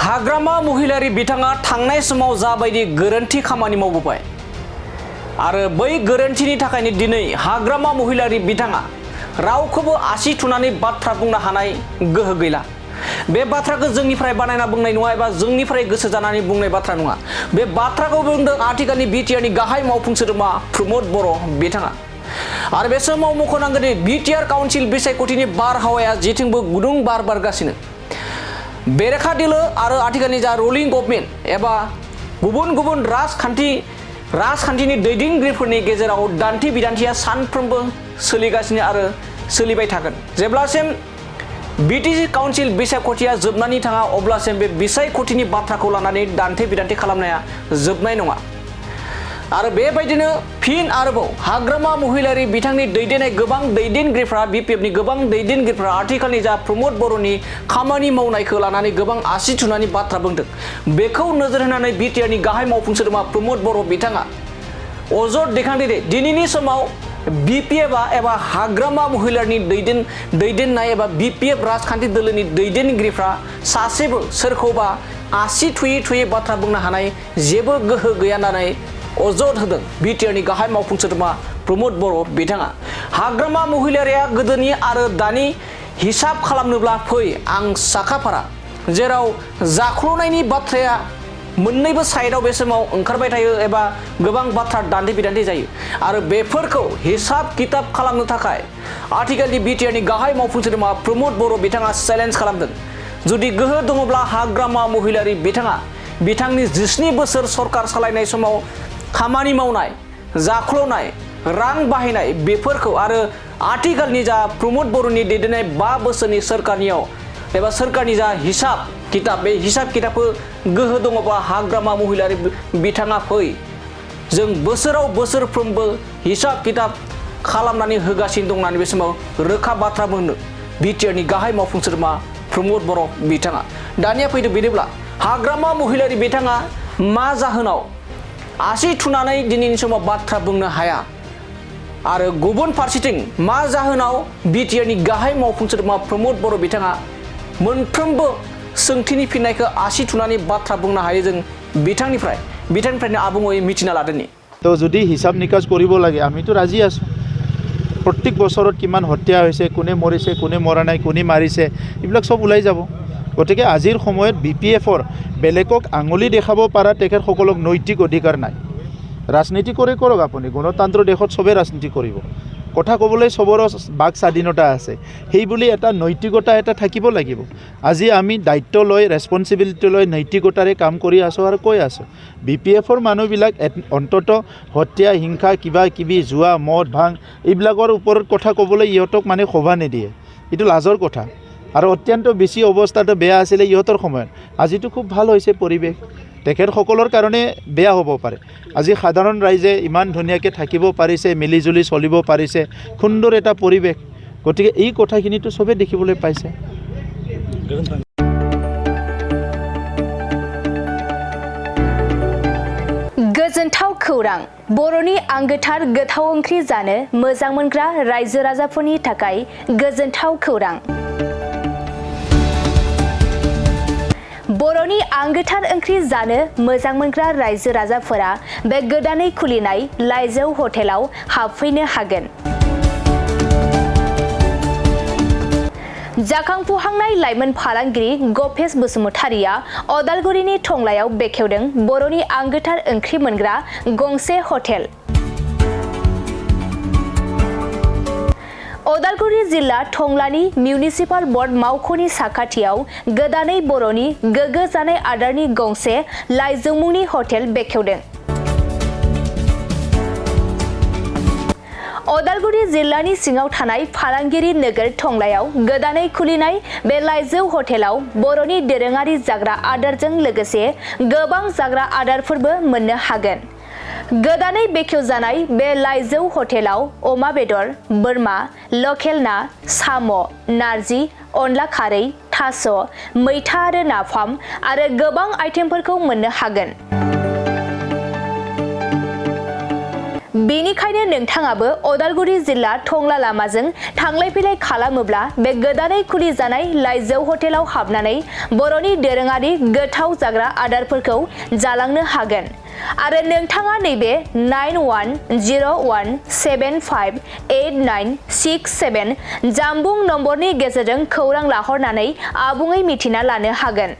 हाग्रामा महिलारि बिथाङा थांनाय समाव जाबायदि गोरोन्थि खामानि मावबोबाय आरो बै गोरोन्थिनि थाखायनो दिनै हाग्रामा महिलारि बिथाङा रावखौबो आसि थुनानै बाथ्रा बुंनो हानाय गोहो गैला। बे बाथ्राखौ जोंनिफ्राय बानायना बुंनाय नङा एबा जोंनिफ्राय गोसो जानानै बुंनाय बाथ्रा नङा। बे बाथ्राखौ बुंदों आथिखालनि बिटिआरनि गाहाय मावफुं सोद्रोमा प्रमद बर' बिथाङा। आरो बे समाव मख'नांगोन दि बिटिआर काउन्सिल बिसायख'थिनि बारहावाया जेथिंबो गुदुं बार बारगासिनो। बेरेखा दोलो आरो आथिखालनि जा रुलिं गभर्नमेन्ट एबा गुबुन गुबुन राजखान्थिनि दैदेनगिरिफोरनि गेजेराव दान्थे बिदान्थेया सानफ्रोमबो सोलिगासिनो आरो सोलिबाय थागोन। जेब्लासिम बिटिसि काउन्सिल बिसायख'थिया जोबनानै थाङा अब्लासिम बे बिसायख'थिनि बाथ्राखौ लानानै दान्थे बिदान्थे खालामनाया जोबनाय नङा। आरो बेबायदिनो फिन आरोबाव हाग्रामा महिलारि बिथांनि दैदेननाय गोबां दैदेनगिरिफ्रा बिपिएफनि गोबां दैदेनगिरिफ्रा आथिखालनि जा प्रमद बर'नि खामानि मावनायखौ लानानै गोबां आसि थुनानै बाथ्रा बुंदों। बेखौ नोजोर होनानै बिटिआरनि गाहाय मावफुं सोद्रोमा प्रमद बर' बिथाङा अजद दैखांदों दि दिनैनि समाव बिपिएफआ एबा हाग्रामा महिलारिनि दैदेननाय एबा बिपिएफ राजखान्थि दोलोनि दैदेनगिरिफ्रा सासेबो सोरखौबा आसि थुयै बाथ्रा बुंनो हानाय जेबो गोहो गैया होननानै अजद होदों बिटिआरनि गाहाय मावफुं सोद्रोमा प्रमद बर' बिथाङा। हाग्रामा महिलारिया गोदोनि आरो दानि हिसाब खालामनोब्ला फै आं साखाफारा, जेराव जाख्ल'नायनि बाथ्राया मोननैबो साइडआव बे समाव ओंखारबाय थायो एबा गोबां बाथ्रा दान्थे बिदान्थे जायो। आरो बेफोरखौ हिसाब किताब खालामनो थाखाय आथिखालनि बिटिआरनि गाहाय मावफुं सोद्रोमा प्रमद बर' बिथाङा चेलेन्ज खालामदों। जुदि गोहो दङब्ला हाग्रामा महिलारि बिथाङा बिथांनि 19 बोसोर सरकार सालायनाय समाव खामानि मावनाय, जाख्ल'नाय, रां बाहायनाय बेफोरखौ आरो आथिखालनि जा प्रमद बर'नि दैदेननाय 5 बोसोरनि सोरखारनियाव एबा सोरखारनि जा हिसाब किताब बे हिसाब किताबखौ गोहो दङबा हाग्रामा महिलारि बिथाङा फै, जों बोसोराव बोसोरफ्रोमबो हिसाब किताब खालामनानै होगासिनो दं होननानै बे समाव रोखा बाथ्रा बुंदों बिटिआरनि गाहाय मावफुं सोद्रोमा प्रमद बर' बिथाङा। दानिया फैदो बिदिब्ला हाग्रामा महिलारि बिथाङा मा जाहोनाव आसि थुनानै दिनैनि समाव बाथ्रा बुंनो हाया आरो गुबुन फारसेथिं मा जाहोनाव बिटिआरनि गाहाय मावफुं सोद्रोमा प्रमद बर' बिथाङा मोनफ्रोमबो सोंथिनि फिननायखौ आसि थुनानै बाथ्रा बुंनो हायो जों बिथांनिफ्रायनो आबुङै मिथिना लादोंनि। तो যদি হিসাব নিকাচ কৰিব লাগে আমিতো ৰাজি আছোঁ। প্ৰত্যেক বছৰত কিমান হত্যা হৈছে, কোনে মৰিছে, কোনে মৰা নাই, কোনে মাৰিছে, এইবিলাক সব ওলাই যাব। গতিকে আজিৰ সময়ত বিপিএফৰ বেলেগক আঙুলি দেখাব পৰা তেখেতসকলক নৈতিক অধিকাৰ নাই। ৰাজনীতি কৰক আপুনি, গণতন্ত্ৰ দেশত সবে ৰাজনীতি কৰিব, কথা ক'বলৈ সবৰে বাক স্বাধীনতা আছে। সেই বুলি এটা নৈতিকতা এটা থাকিব লাগিব। আজি আমি দায়িত্ব লৈ ৰেছপনচিবিলিটি লৈ নৈতিকতাৰে কাম কৰি আছোঁ আৰু কৈ আছোঁ বিপিএফৰ মানুহবিলাক অন্তত হত্যা, হিংসা, কিবা কিবি, জুৱা, মদ, ভাং এইবিলাকৰ ওপৰত কথা ক'বলৈ ইহঁতক মানে শোভা নিদিয়ে। এইটো লাজৰ কথা। আৰু অত্যন্ত বেছি অৱস্থাটো বেয়া আছিলে ইহঁতৰ সময়ত। আজিতো খুব ভাল হৈছে পৰিৱেশ, তেখেতসকলৰ কাৰণে বেয়া হ'ব পাৰে। আজি সাধাৰণ ৰাইজে ইমান ধুনীয়াকৈ থাকিব পাৰিছে, মিলিজুলি চলিব পাৰিছে, সুন্দৰ এটা পৰিৱেশ। গতিকে এই কথাখিনিতো চবেই দেখিবলৈ পাইছে। गोजोनथाव खौरां, बर'नि आंगोथार गोथाव ओंख्रि जानो मोजां मोनग्रा रायजो राजाफोरनि थाखाय गोजोनथाव खौरां। बर'नि आंगोथार ओंख्रि जानो मोजां मोनग्रा रायजो राजाफोरा बे गोदानै खुलिनाय लाइजौ हटेलाव हाबफैनो हागोन। जाखांफुहांनाय लाइमोन फालांगिरि गपेश बसुमतारिया अदालगुरिनि टंलायाव बेखेवदों बर'नि आंगोथार ओंख्रि मोनग्रा गंसे हटेल। अदालगुरि जिल्ला टंलानि मिउनिसिपाल बर्ड मावख'नि साखाथियाव गोदानै बर'नि गोग्गो जानाय आदारनि गंसे लाइजौ मुंनि हटेल बेखेवदों। अदालगुरि जिल्लानि सिङाव थानाय फालांगिरि नोगोर टंलायाव गोदानै खुलिनाय बे लाइजौ हटेलाव बर'नि दोरोङारि जाग्रा आदारजों लोगोसे गोबां जाग्रा आदारफोरबो मोननो हागोन। गोदानै बेखेवजानाय बे लाइजौ हटेलाव अमा बेदर, बोरमा, लकेल ना, साम', नारजि, अनला खारै, थास', मैथा आरो नाफाम आरो गोबां आइटेमफोरखौ मोननो हागोन। बेनिखायनो नोंथाङाबो अदालगुरि जिल्ला टंला लामाजों थांलाय फैलाय खालामोब्ला बे गोदानै खुलि जानाय लाइजौ हटेलाव हाबनानै बर'नि दोरोङारि गोथाव जाग्रा आदारफोरखौ जालांनो हागोन आरो नोंथाङा नैबे 9101758967 जानबुं नम्बरनि गेजेरजों खौरां लाहरनानै आबुङै मिथिना लानो हागोन।